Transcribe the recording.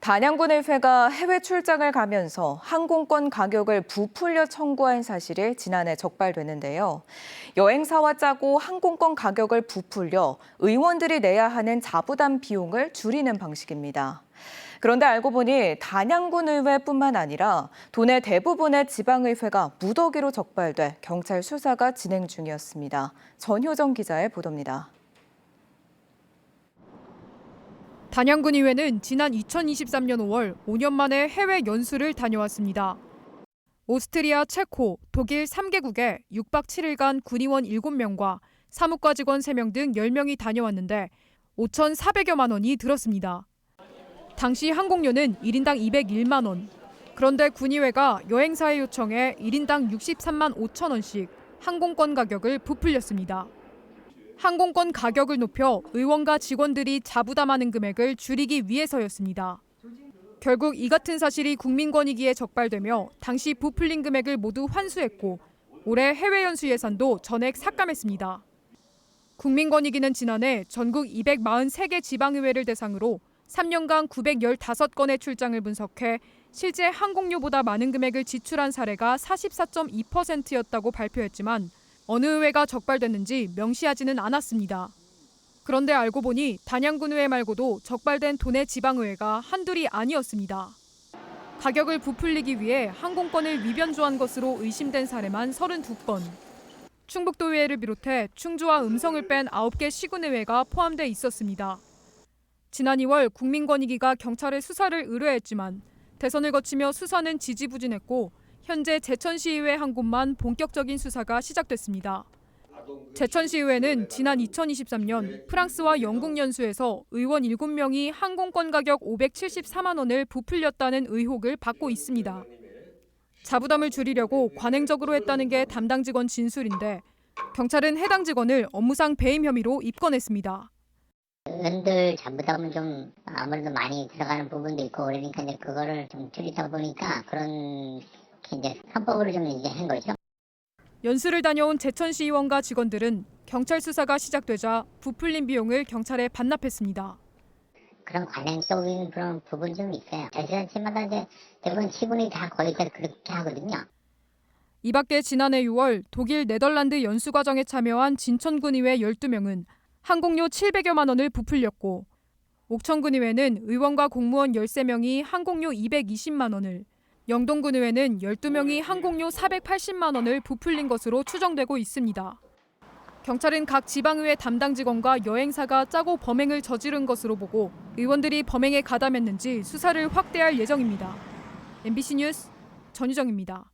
단양군의회가 해외 출장을 가면서 항공권 가격을 부풀려 청구한 사실이 지난해 적발됐는데요. 여행사와 짜고 항공권 가격을 부풀려 의원들이 내야 하는 자부담 비용을 줄이는 방식입니다. 그런데 알고 보니 단양군 의회뿐만 아니라 도내 대부분의 지방의회가 무더기로 적발돼 경찰 수사가 진행 중이었습니다. 전효정 기자의 보도입니다. 단양군의회는 지난 2023년 5월 5년 만에 해외 연수를 다녀왔습니다. 오스트리아, 체코, 독일 3개국에 6박 7일간 군의원 7명과 사무과 직원 3명 등 10명이 다녀왔는데 5,400여만 원이 들었습니다. 당시 항공료는 1인당 201만 원. 그런데 군의회가 여행사의 요청에 1인당 63만 5천 원씩 항공권 가격을 부풀렸습니다. 항공권 가격을 높여 의원과 직원들이 자부담하는 금액을 줄이기 위해서였습니다. 결국 이 같은 사실이 국민권익위에 적발되며 당시 부풀린 금액을 모두 환수했고 올해 해외 연수 예산도 전액 삭감했습니다. 국민권익위는 지난해 전국 243개 지방의회를 대상으로 3년간 915건의 출장을 분석해 실제 항공료보다 많은 금액을 지출한 사례가 44.2%였다고 발표했지만 어느 의회가 적발됐는지 명시하지는 않았습니다. 그런데 알고 보니 단양군의회 말고도 적발된 도내 지방의회가 한둘이 아니었습니다. 가격을 부풀리기 위해 항공권을 위변조한 것으로 의심된 사례만 32건. 충북도의회를 비롯해 충주와 음성을 뺀 9개 시군의회가 포함돼 있었습니다. 지난 2월 국민권익위가 경찰에 수사를 의뢰했지만 대선을 거치며 수사는 지지부진했고 현재 제천시의회 한 곳만 본격적인 수사가 시작됐습니다. 제천시의회는 지난 2023년 프랑스와 영국 연수에서 의원 7명이 항공권 가격 574만 원을 부풀렸다는 의혹을 받고 있습니다. 자부담을 줄이려고 관행적으로 했다는 게 담당 직원 진술인데 경찰은 해당 직원을 업무상 배임 혐의로 입건했습니다. 의원들 자부담은 좀 아무래도 많이 들어가는 부분도 있고 그러니까 이제 그거를 좀 줄이다 보니까 그런 이제 편법으로 좀 이제 한 거죠. 연수를 다녀온 제천시 의원과 직원들은 경찰 수사가 시작되자 부풀린 비용을 경찰에 반납했습니다. 그런 관행적인 그런 부분 좀 있어요. 자치단체마다 이제 대부분 시군이 다 거의 다 그렇게 하거든요. 이 밖에 지난해 6월 독일 네덜란드 연수 과정에 참여한 진천군의회 12명은 항공료 700여만 원을 부풀렸고 옥천군의회는 의원과 공무원 13명이 항공료 220만 원을 영동군의회는 12명이 항공료 480만 원을 부풀린 것으로 추정되고 있습니다. 경찰은 각 지방의회 담당 직원과 여행사가 짜고 범행을 저지른 것으로 보고 의원들이 범행에 가담했는지 수사를 확대할 예정입니다. MBC 뉴스 전유정입니다.